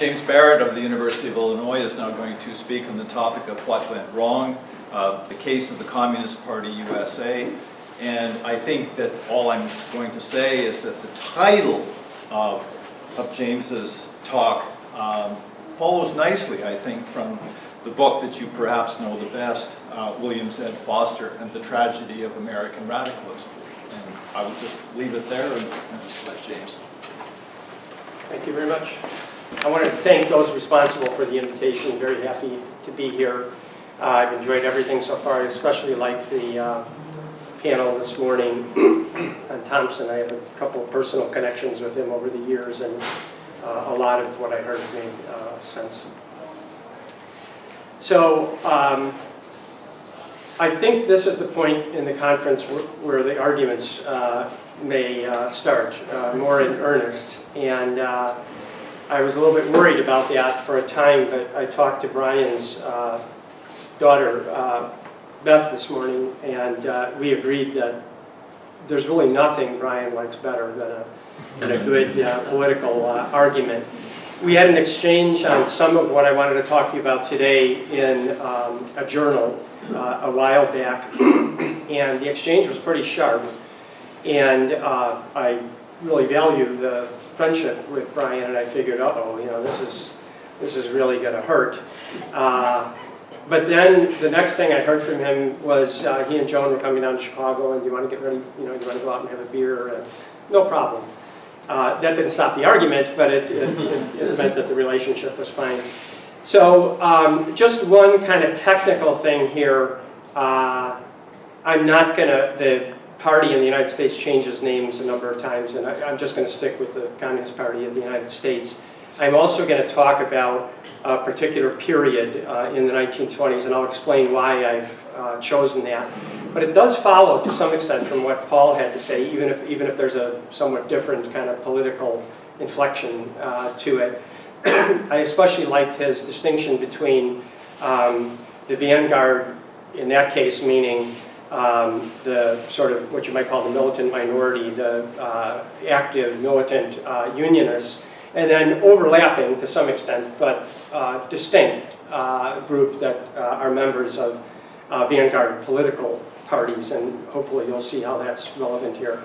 James Barrett of the University of Illinois is now going to speak on the topic of what went wrong, the case of the Communist Party USA. And I think that all I'm going to say is that the title of James's talk follows nicely, I think, from the book that you perhaps know the best, William Z. Foster and the Tragedy of American Radicalism. And I will just leave it there and let James. Thank you very much. I wanted to thank those responsible for the invitation. Very happy to be here. I've enjoyed everything so far. I especially like the panel this morning on Thompson. I have a couple of personal connections with him over the years, and a lot of what I heard made sense. So I think this is the point in the conference where the arguments may start more in earnest. And I was a little bit worried about that for a time, but I talked to Brian's daughter, Beth, this morning, and we agreed that there's really nothing Brian likes better than a good political argument. We had an exchange on some of what I wanted to talk to you about today in a journal a while back, and the exchange was pretty sharp, and I really value the friendship with Brian, and I figured, uh-oh, you know, this is really going to hurt. But then the next thing I heard from him was he and Joan were coming down to Chicago, and do you want to get ready, you know, do you want to go out and have a beer? No problem. That didn't stop the argument, but it meant that the relationship was fine. So just one kind of technical thing here. I'm not going to, the party in the United States changes names a number of times, and I'm just going to stick with the Communist Party of the United States. I'm also going to talk about a particular period in the 1920s, and I'll explain why I've chosen that. But it does follow to some extent from what Paul had to say, even if there's a somewhat different kind of political inflection to it. I especially liked his distinction between the vanguard, in that case meaning the sort of what you might call the militant minority, the active militant unionists, and then overlapping to some extent, but distinct group that are members of vanguard political parties, and hopefully you'll see how that's relevant here.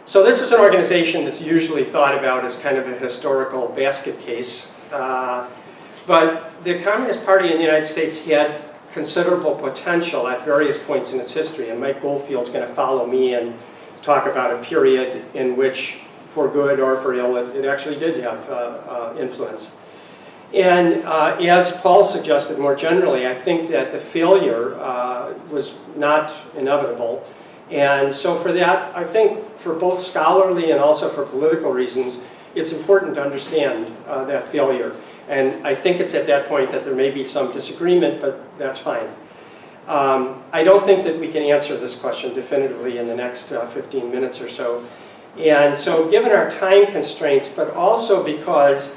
So this is an organization that's usually thought about as kind of a historical basket case, but the Communist Party in the United States had considerable potential at various points in its history, and Mike Goldfield's going to follow me and talk about a period in which, for good or for ill, it actually did have influence. And as Paul suggested more generally, I think that the failure was not inevitable. And so for that, I think for both scholarly and also for political reasons, it's important to understand that failure. And I think it's at that point that there may be some disagreement, but that's fine. I don't think that we can answer this question definitively in the next 15 minutes or so. And so given our time constraints, but also because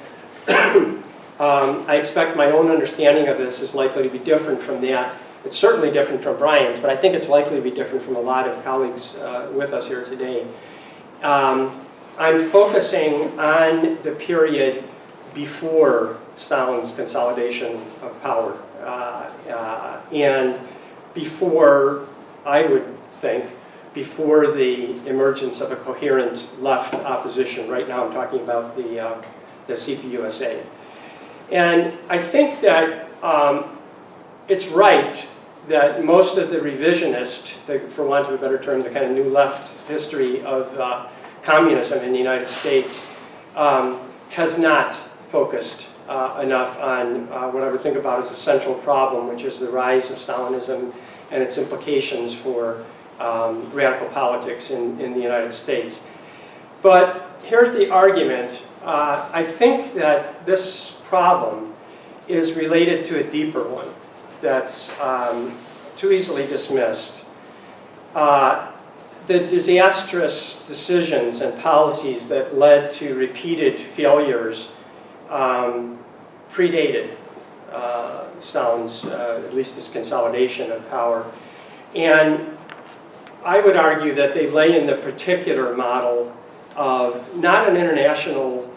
I expect my own understanding of this is likely to be different from that. It's certainly different from Brian's, but I think it's likely to be different from a lot of colleagues with us here today. I'm focusing on the period before Stalin's consolidation of power, and before, I would think, before the emergence of a coherent left opposition. Right now I'm talking about the CPUSA. And I think that it's right that most of the revisionist, for want of a better term, the kind of new left history of communism in the United States has not focused enough on what I would think about as the central problem, which is the rise of Stalinism and its implications for radical politics in the United States. But here's the argument. I think that this problem is related to a deeper one that's too easily dismissed. The disastrous decisions and policies that led to repeated failures predated Stalin's, at least his consolidation of power. And I would argue that they lay in the particular model of not an international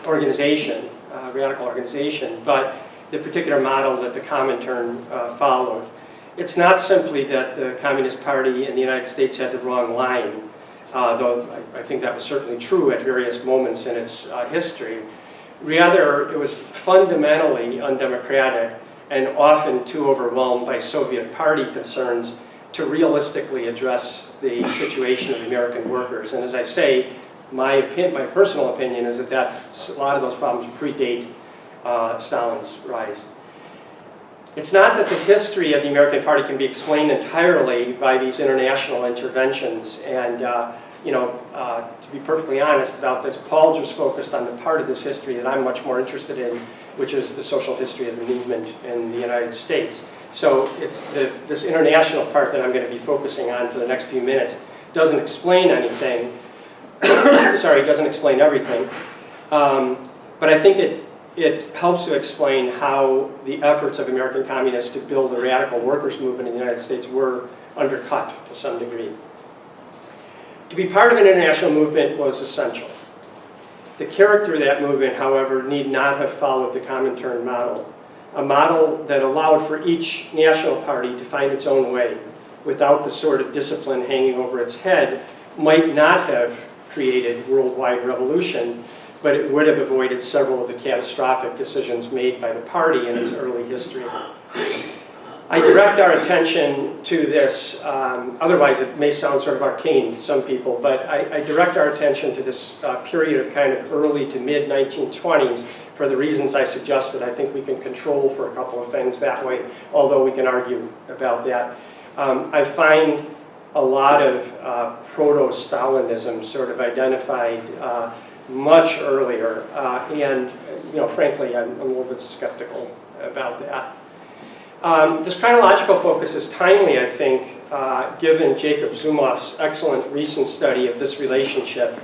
organization, radical organization, but the particular model that the Comintern followed. It's not simply that the Communist Party in the United States had the wrong line, though I think that was certainly true at various moments in its history. Rather, it was fundamentally undemocratic and often too overwhelmed by Soviet Party concerns to realistically address the situation of American workers. And as I say, my personal opinion is that a lot of those problems predate Stalin's rise. It's not that the history of the American Party can be explained entirely by these international interventions. And to be perfectly honest about this, Paul just focused on the part of this history that I'm much more interested in, which is the social history of the movement in the United States. So it's this international part that I'm going to be focusing on for the next few minutes doesn't explain anything. Sorry, doesn't explain everything. But I think it helps to explain how the efforts of American communists to build a radical workers' movement in the United States were undercut to some degree. To be part of an international movement was essential. The character of that movement, however, need not have followed the Comintern model, a model that allowed for each national party to find its own way without the sort of discipline hanging over its head, might not have created worldwide revolution, but it would have avoided several of the catastrophic decisions made by the party in its early history. I direct our attention to this, otherwise it may sound sort of arcane to some people, but I direct our attention to this period of kind of early to mid-1920s for the reasons I suggested. I think we can control for a couple of things that way, although we can argue about that. I find a lot of proto-Stalinism sort of identified much earlier, and frankly, I'm a little bit skeptical about that. This chronological focus is timely, I think, given Jacob Zumoff's excellent recent study of this relationship,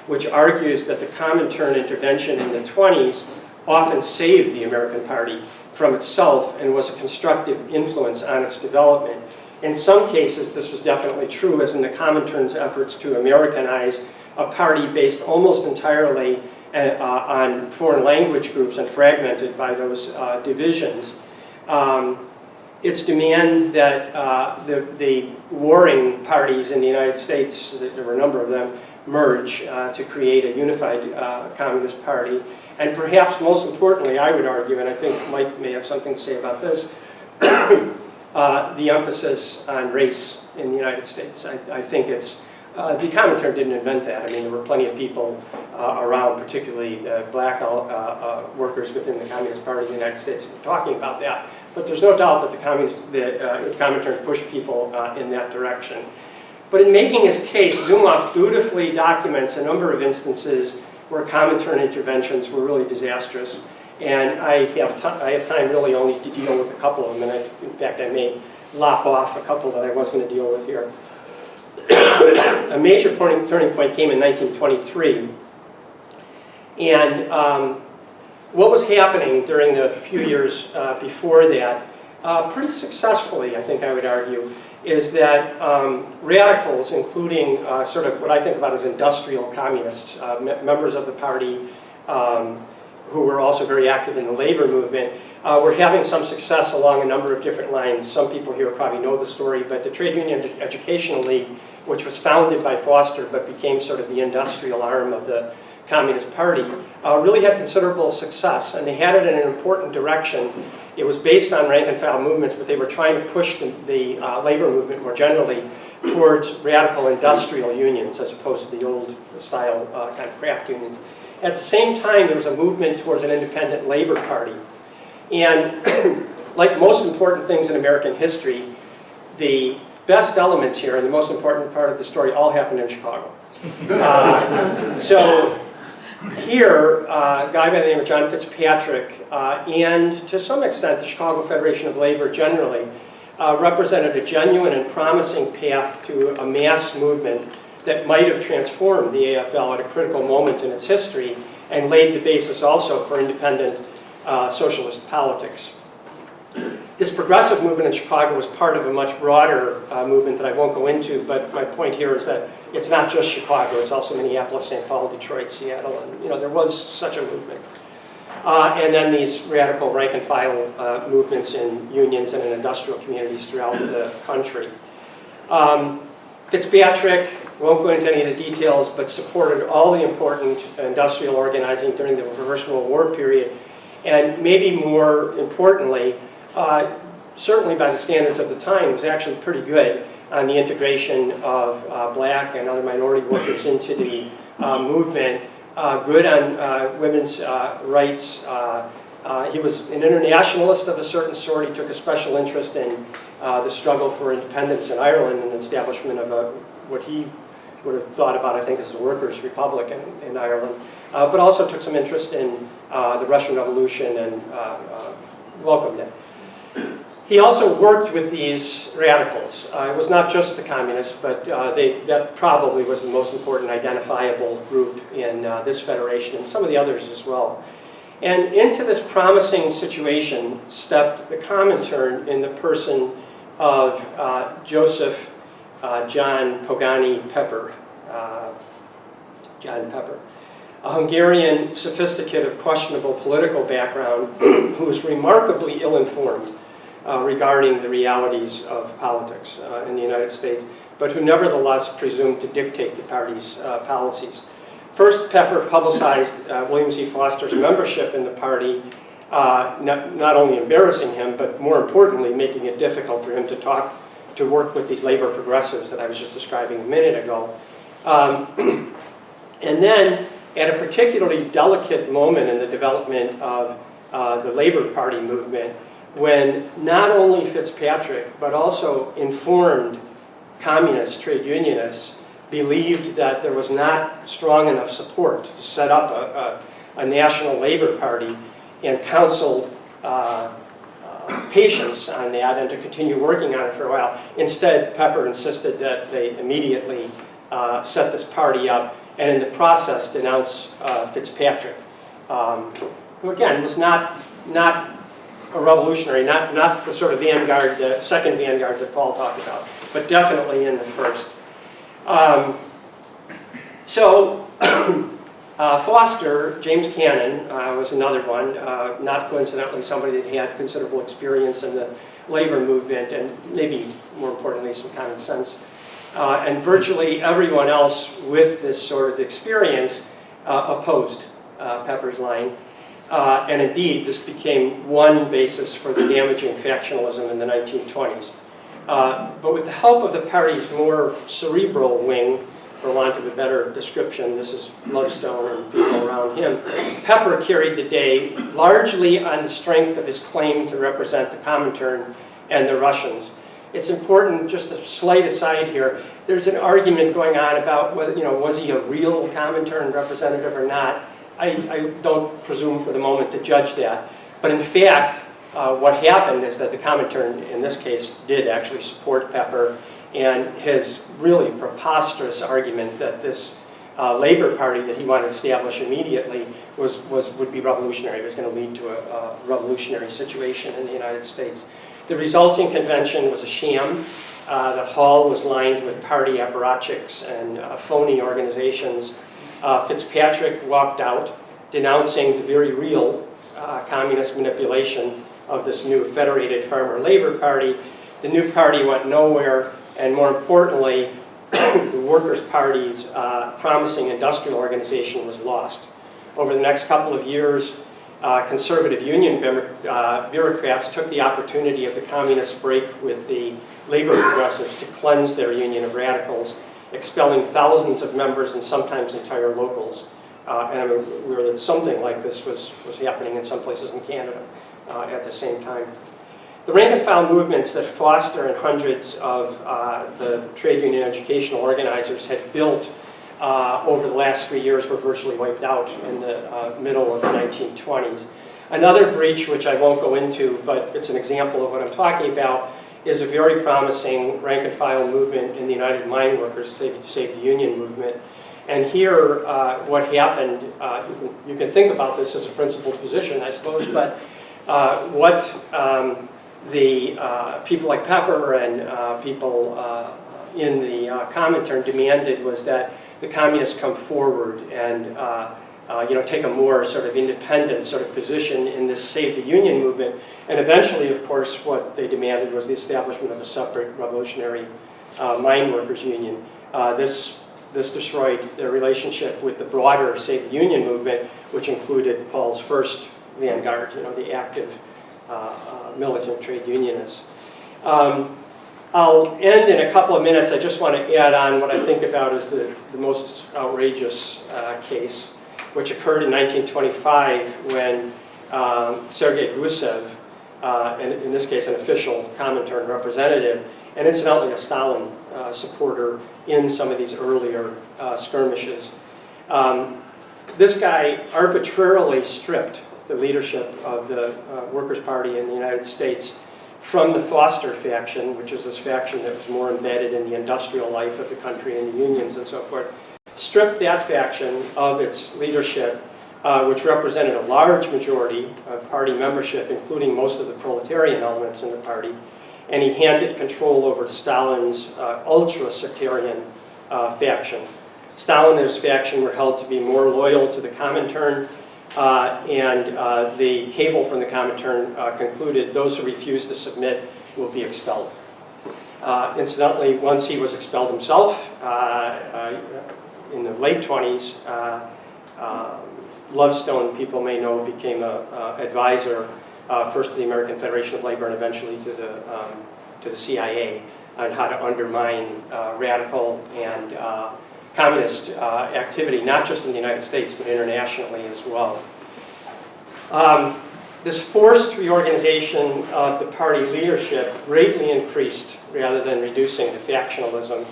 which argues that the Comintern intervention in the 20s often saved the American Party from itself and was a constructive influence on its development. In some cases, this was definitely true, as in the Comintern's efforts to Americanize a party based almost entirely on foreign language groups and fragmented by those divisions. Its demand that the warring parties in the United States, there were a number of them, merge to create a unified Communist Party. And perhaps most importantly, I would argue, and I think Mike may have something to say about this, the emphasis on race in the United States. I think it's, the Comintern didn't invent that. I mean, there were plenty of people around, particularly black workers within the Communist Party of the United States, talking about that. But there's no doubt that the Comintern pushed people in that direction. But in making his case, Zumoff dutifully documents a number of instances where Comintern interventions were really disastrous. And I have time really only to deal with a couple of them, and in fact I may lop off a couple that I was going to deal with here. A major turning point came in 1923, and what was happening during the few years before that, pretty successfully I think I would argue, is that radicals, including sort of what I think about as industrial communists, members of the party who were also very active in the labor movement, were having some success along a number of different lines. Some people here probably know the story, but the Trade Union Educational League, which was founded by Foster but became sort of the industrial arm of the Communist Party, really had considerable success, and they had it in an important direction. It was based on rank and file movements, but they were trying to push the labor movement more generally towards radical industrial unions as opposed to the old style kind of craft unions. At the same time, there was a movement towards an independent labor party. And like most important things in American history, the best elements here and the most important part of the story all happened in Chicago. So here, a guy by the name of John Fitzpatrick and to some extent the Chicago Federation of Labor generally represented a genuine and promising path to a mass movement that might have transformed the AFL at a critical moment in its history and laid the basis also for independent socialist politics. This progressive movement in Chicago was part of a much broader movement that I won't go into, but my point here is that it's not just Chicago, it's also Minneapolis, St. Paul, Detroit, Seattle, and there was such a movement. And then these radical rank and file movements in unions and in industrial communities throughout the country. Fitzpatrick, won't go into any of the details, but supported all the important industrial organizing during the First World War period. And maybe more importantly, certainly by the standards of the time, was actually pretty good on the integration of black and other minority workers into the movement, good on women's rights. He was an internationalist of a certain sort. He took a special interest in the struggle for independence in Ireland and the establishment of what he would have thought about, I think, as a workers' republic in Ireland, but also took some interest in the Russian Revolution and welcomed it. He also worked with these radicals. It was not just the communists, but that probably was the most important identifiable group in this federation, and some of the others as well. And into this promising situation stepped the Comintern in the person of Joseph John Pogani Pepper, John Pepper, a Hungarian sophisticate of questionable political background who was remarkably ill-informed regarding the realities of politics in the United States, but who nevertheless presumed to dictate the party's policies. First, Pepper publicized William Z. Foster's membership in the party, not only embarrassing him, but more importantly, making it difficult for him to work with these labor progressives that I was just describing a minute ago. And then, at a particularly delicate moment in the development of the Labor Party movement, when not only Fitzpatrick, but also informed communist trade unionists believed that there was not strong enough support to set up a national labor party and counseled patience on that and to continue working on it for a while. Instead, Pepper insisted that they immediately set this party up and in the process denounce Fitzpatrick, who again was not a revolutionary, not the sort of vanguard, the second vanguard that Paul talked about, but definitely in the first. Foster, James Cannon, was another one, not coincidentally somebody that had considerable experience in the labor movement and maybe more importantly some common sense. And virtually everyone else with this sort of experience opposed Pepper's line. And indeed, this became one basis for the damaging factionalism in the 1920s. But with the help of the party's more cerebral wing, for want of a better description, this is Lovestone and people around him, Pepper carried the day largely on the strength of his claim to represent the Comintern and the Russians. It's important, just a slight aside here, there's an argument going on about whether, was he a real Comintern representative or not. I don't presume for the moment to judge that. But in fact, what happened is that the Comintern, in this case, did actually support Pepper, and his really preposterous argument that this Labor Party that he wanted to establish immediately would be revolutionary, was going to lead to a revolutionary situation in the United States. The resulting convention was a sham. The hall was lined with party apparatchiks and phony organizations. Fitzpatrick walked out denouncing the very real communist manipulation of this new federated farmer labor party. The new party went nowhere, and more importantly, the Workers' Party's promising industrial organization was lost. Over the next couple of years, conservative union bureaucrats took the opportunity of the communist break with the labor progressives to cleanse their union of radicals, expelling thousands of members and sometimes entire locals. And I'm aware that something like this was happening in some places in Canada at the same time. The rank and file movements that Foster and hundreds of the trade union educational organizers had built over the last 3 years were virtually wiped out in the middle of the 1920s. Another breach, which I won't go into, but it's an example of what I'm talking about, is a very promising rank and file movement in the United Mine Workers Save the Union movement. And here, what happened, you can think about this as a principled position, I suppose, but what the people like Pepper and people in the Comintern demanded was that the communists come forward and take a more sort of independent sort of position in this Save the Union movement. And eventually, of course, what they demanded was the establishment of a separate revolutionary mine workers union. This destroyed their relationship with the broader Save the Union movement, which included Paul's first vanguard, the active militant trade unionists. I'll end in a couple of minutes. I just want to add on what I think about as the most outrageous case, which occurred in 1925 when Sergei Gusev, in this case an official Comintern representative, and incidentally a Stalin supporter in some of these earlier skirmishes. This guy arbitrarily stripped the leadership of the Workers' Party in the United States from the Foster faction, which is this faction that was more embedded in the industrial life of the country and the unions and so forth, stripped that faction of its leadership, which represented a large majority of party membership, including most of the proletarian elements in the party, and he handed control over Stalin's ultra-sectarian faction. Stalin and his faction were held to be more loyal to the Comintern, and the cable from the Comintern concluded those who refuse to submit will be expelled. Incidentally, once he was expelled himself, in the late 20s, Lovestone, people may know, became an advisor first to the American Federation of Labor and eventually to the CIA on how to undermine radical and communist activity, not just in the United States, but internationally as well. This forced reorganization of the party leadership greatly increased, rather than reducing, the factionalism.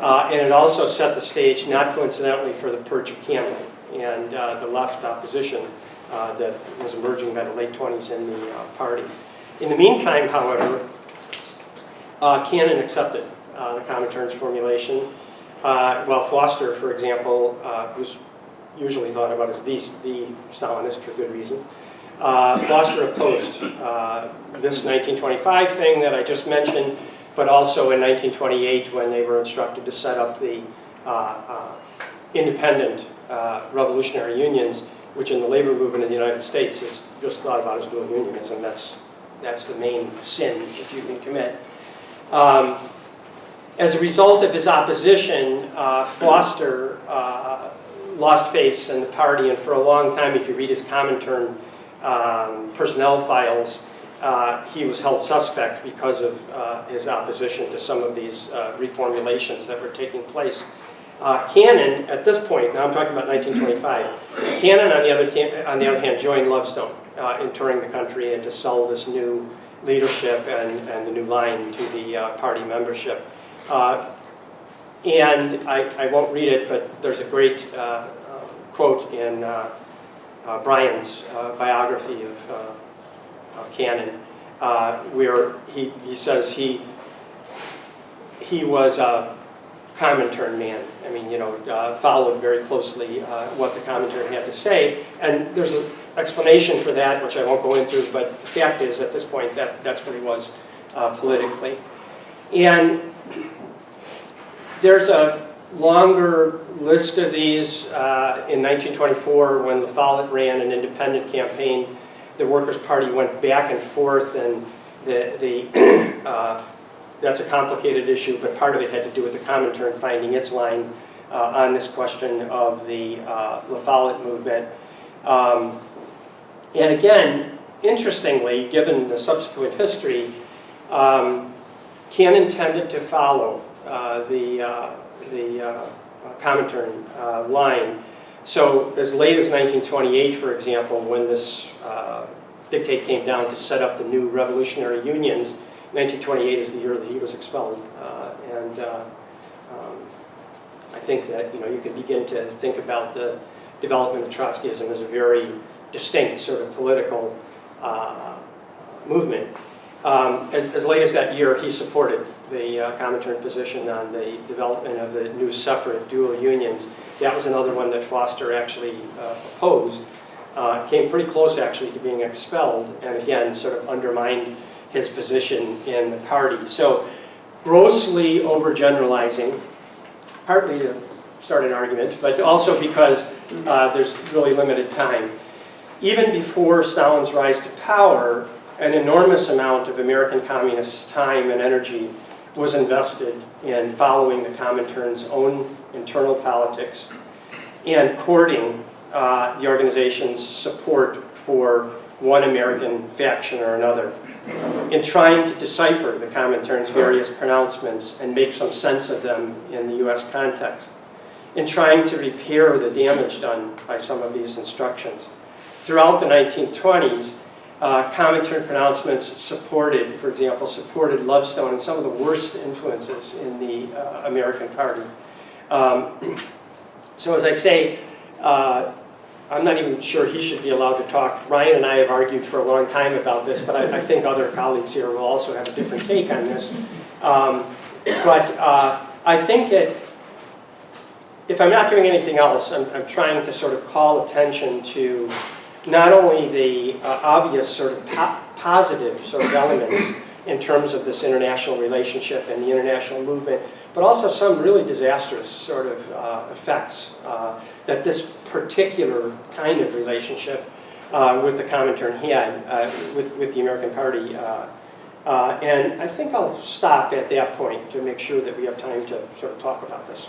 And it also set the stage, not coincidentally, for the purge of Cannon and the left opposition that was emerging by the late 20s in the party. In the meantime, however, Cannon accepted the Comintern's formulation, while Foster, for example, who's usually thought about as the Stalinist for good reason, Foster opposed this 1925 thing that I just mentioned, but also in 1928 when they were instructed to set up the independent revolutionary unions, which in the labor movement in the United States is just thought about as dual unionism. That's the main sin that you can commit. As a result of his opposition, Foster lost face in the party, and for a long time, if you read his Comintern personnel files, he was held suspect because of his opposition to some of these reformulations that were taking place. Cannon, at this point, now I'm talking about 1925, Cannon, on the other hand, joined Lovestone in touring the country and to sell this new leadership and the new line to the party membership. And I won't read it, but there's a great quote in Bryan's biography of Cannon, where he says he was a Comintern man. I mean, followed very closely what the Comintern had to say, and there's an explanation for that, which I won't go into, but the fact is, at this point, that's what he was politically. And there's a longer list of these. In 1924, when La Follette ran an independent campaign, the Workers' Party went back and forth, and that's a complicated issue, but part of it had to do with the Comintern finding its line on this question of the La Follette movement. And again, interestingly, given the subsequent history, Cannon tended to follow the Comintern line. So as late as 1928, for example, when this dictate came down to set up the new revolutionary unions, 1928 is the year that he was expelled. I think that you can begin to think about the development of Trotskyism as a very distinct sort of political movement. As late as that year, he supported the Comintern position on the development of the new separate dual unions. That was another one that Foster actually opposed. Came pretty close, actually, to being expelled, and again, sort of undermined his position in the party. So grossly overgeneralizing, partly to start an argument, but also because there's really limited time. Even before Stalin's rise to power, an enormous amount of American communists' time and energy was invested in following the Comintern's own internal politics and courting the organization's support for one American faction or another, in trying to decipher the Comintern's various pronouncements and make some sense of them in the US context, in trying to repair the damage done by some of these instructions. Throughout the 1920s, Comintern pronouncements supported, for example, supported Lovestone and some of the worst influences in the American Party. So as I say, I'm not even sure he should be allowed to talk. Ryan and I have argued for a long time about this, but I think other colleagues here will also have a different take on this. I think that if I'm not doing anything else, I'm trying to sort of call attention to not only the obvious sort of positive sort of elements in terms of this international relationship and the international movement, but also some really disastrous sort of effects that this particular kind of relationship with the Comintern had with the American Party. And I think I'll stop at that point to make sure that we have time to sort of talk about this.